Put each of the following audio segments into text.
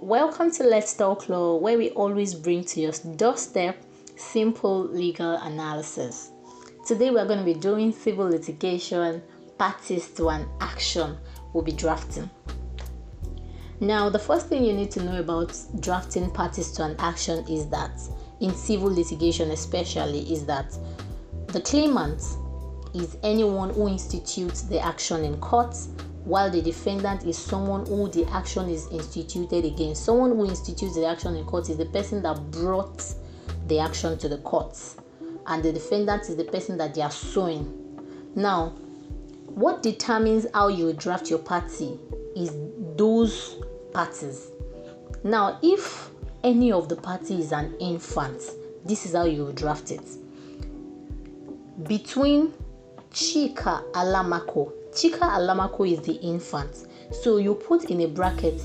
Welcome to Let's Talk Law, where we always bring to your doorstep simple legal analysis. Today we're going to be doing civil litigation, parties to an action we'll be drafting. Now, the first thing you need to know about drafting parties to an action is that, in civil litigation especially, is that the claimant is anyone who institutes the action in court, while the defendant is someone who the action is instituted against. Someone who institutes the action in court is the person that brought the action to the courts, and the defendant is the person that they are suing. Now, what determines how you draft your party is those parties. Now, if any of the party is an infant, this is how you draft it. Between Chika Alamako. Chika Alamako is the infant. So you put in a bracket,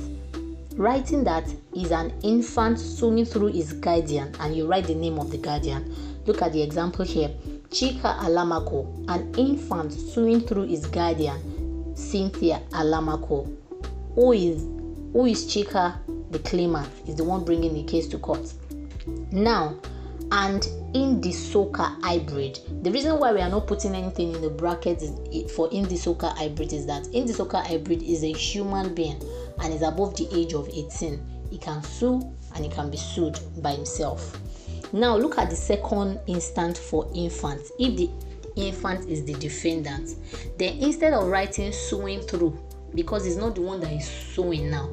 writing that is an infant suing through his guardian, and you write the name of the guardian. Look at the example here. Chika Alamako, an infant suing through his guardian, Cynthia Alamako. Who is Chika? The claimant is the one bringing the case to court. Now, and Indisoka hybrid. The reason why we are not putting anything in the bracket for Indisoka hybrid is that Indisoka hybrid is a human being and is above the age of 18. He can sue and he can be sued by himself. Now look at the second instance for infant. If the infant is the defendant, then instead of writing suing through, because it's not the one that is suing now,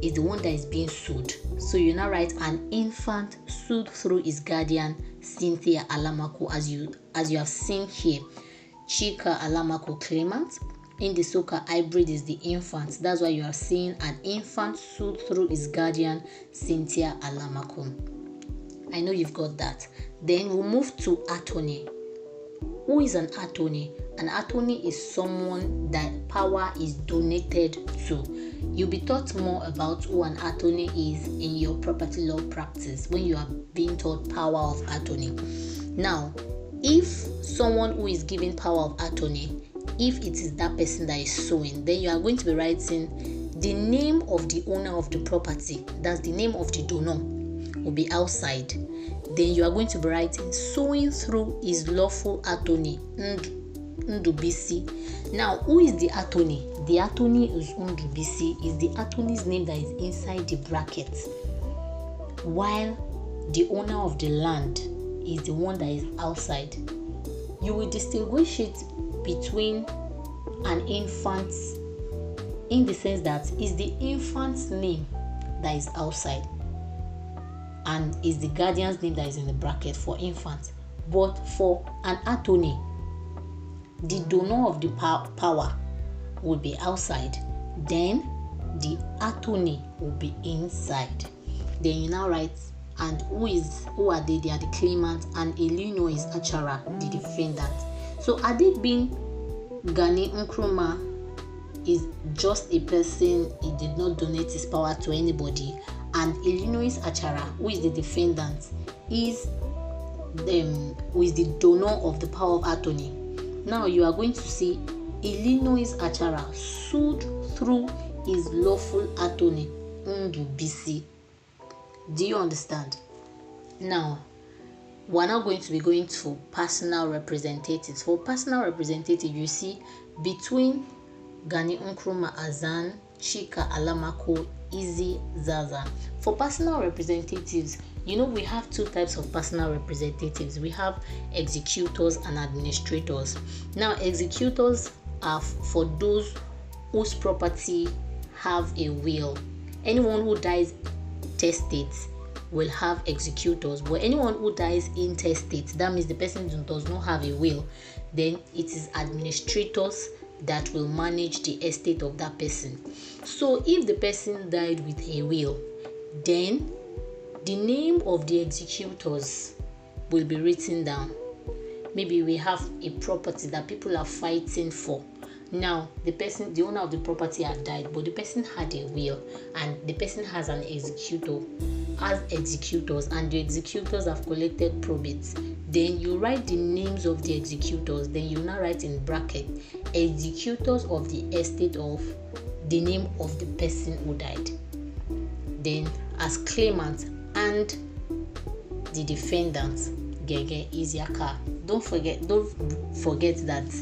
is the one that is being sued. So you now write an infant sued through his guardian, Cynthia Alamako, as you have seen here. Chika Alamako claimant. Indisoka hybrid is the infant. That's why you are seeing an infant sued through his guardian, Cynthia Alamako. I know you've got that. Then we'll move to attorney. Who is an attorney? An attorney is someone that power is donated to. You'll be taught more about who an attorney is in your property law practice when you are being taught power of attorney. Now, if someone who is given power of attorney, if it is that person that is suing, then you are going to be writing the name of the owner of the property, that's the name of the donor, will be outside. Then you are going to be writing suing through his lawful attorney, Ndubisi. Now, who is the attorney? The attorney is Ndubisi, is the attorney's name that is inside the bracket, while the owner of the land is the one that is outside. You will distinguish it between an infant in the sense that is the infant's name that is outside and is the guardian's name that is in the bracket for infant. But for an attorney, the donor of the power will be outside, then the attorney will be inside. Then you now write, and who are they? They are the claimant, and Illinois is Achara, the defendant. So Adebin Gani Nkrumah is just a person. He did not donate his power to anybody. And Illinois Achara, who is the defendant, is the donor of the power of attorney. Now you are going to see Illinois Achara sued through his lawful attorney, Ndubisi. Do you understand? Now, we're now going to be going to personal representatives. For personal representative, you see between Gani Nkrumah Azan, Chika Alamako, Izzy Zaza. For personal representatives, you know we have two types of personal representatives. We have executors and administrators. Now, executors are for those whose property have a will. Anyone who dies testate will have executors, but anyone who dies intestate, that means the person does not have a will, then it is administrators that will manage the estate of that person. So if the person died with a will, then the name of the executors will be written down. Maybe we have a property that people are fighting for. Now, the owner of the property had died, but the person had a will, and the person has an executor, has executors, and the executors have collected probates. Then you write the names of the executors. Then you now write in bracket executors of the estate of the name of the person who died. Then as claimant and the defendant, gege is your car. Don't forget that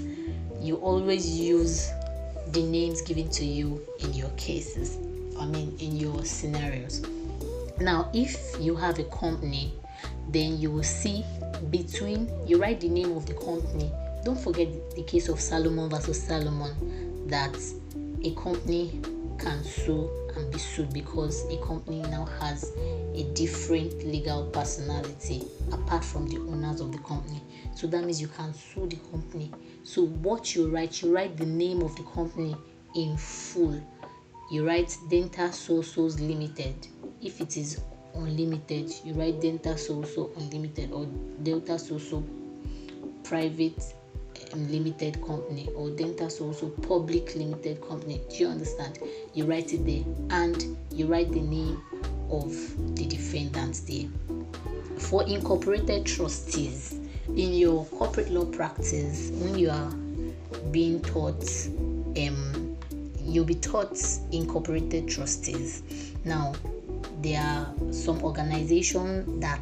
you always use the names given to you in your cases. In your scenarios. Now, if you have a company, then you will see you write the name of the company. Don't forget the case of Salomon versus Salomon, that a company can sue and be sued because a company now has a different legal personality apart from the owners of the company. So that means you can sue the company. So what you write the name of the company in full. You write Dental So-So's Limited. If it is unlimited, you write Dental So-So Unlimited or Delta So-So Private Limited Company or Dental So-So Public Limited Company. Do you understand? You write it there and you write the name of the defendant there. For incorporated trustees, in your corporate law practice, when you are being taught, you'll be taught incorporated trustees. Now, there are some organizations that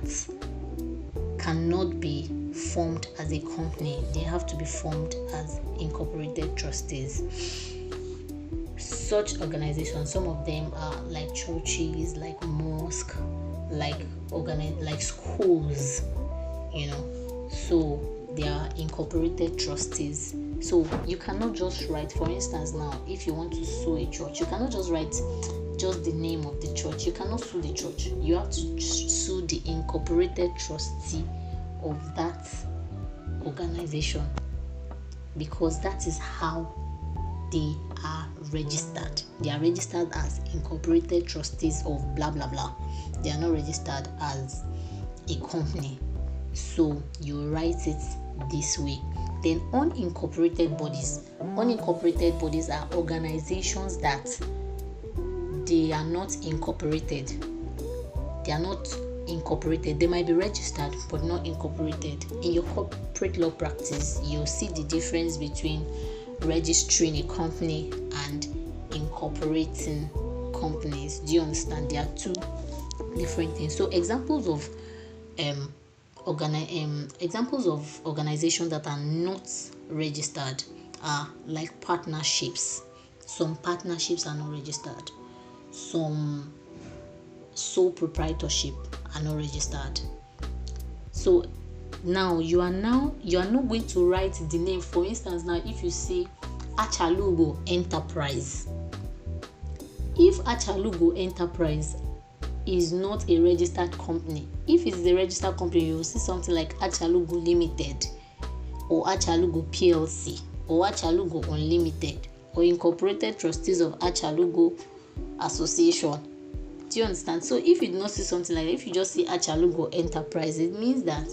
cannot be formed as a company. They have to be formed as incorporated trustees. Such organizations, some of them are like churches, like mosques, like schools, so they are incorporated trustees. So you cannot just write, for instance, now if you want to sue a church, you cannot just write just the name of the church. You cannot sue the church. You have to sue the incorporated trustee of that organization, because that is how they are registered. They are registered as incorporated trustees of blah blah blah. They are not registered as a company. So you write it this way. Then unincorporated bodies. Unincorporated bodies are organizations that they are not incorporated. They are not incorporated. They might be registered but not incorporated. In your corporate law practice, you'll see the difference between registering a company and incorporating companies. Do you understand? There are two different things. So examples of organizations that are not registered are like partnerships. Some partnerships are not registered. Some sole proprietorship are not registered. So now you are not going to write the name. For instance, now if you say Achalugo Enterprise, if Achalugo Enterprise is not a registered company, if it's a registered company, you will see something like Achalugo Limited or Achalugo PLC or Achalugo Unlimited or Incorporated Trustees of Achalugo Association. Do you understand? So if you do not see something like that, if you just see Achalugo Enterprise, it means that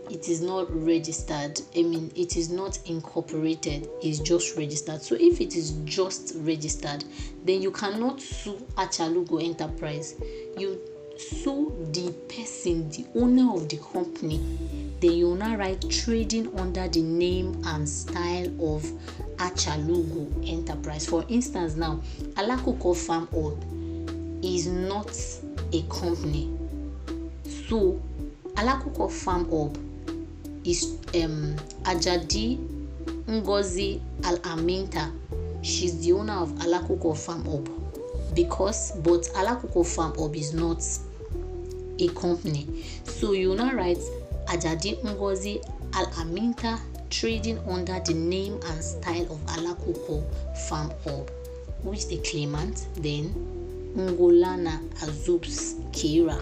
it is not registered. It is not incorporated. It's just registered. So if it is just registered, then you cannot sue Achalugo Enterprise. You sue the person, the owner of the company. Then you now write trading under the name and style of Achalugo Enterprise. For instance, now Alakuko Farm Oil is not a company. So Alakuko Farm Hub is Ajadi Ngozi Al-Aminta. She's the owner of Alakuko Farm Hub, but Alakuko Farm Hub is not a company. So you now write Ajadi Ngozi Al-Aminta trading under the name and style of Alakuko Farm Hub, which the claimant, then Ngolana Azubs Kira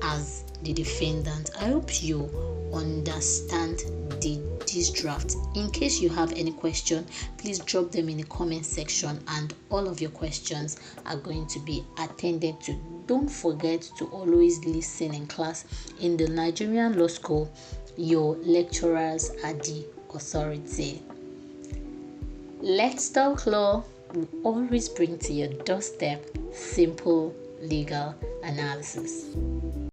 as the defendant. I hope you understand this draft. In case you have any question, please drop them in the comment section, and all of your questions are going to be attended to. Don't forget to always listen in class. In the Nigerian Law School, your lecturers are the authority. Let's Talk Law will always bring to your doorstep simple legal analysis.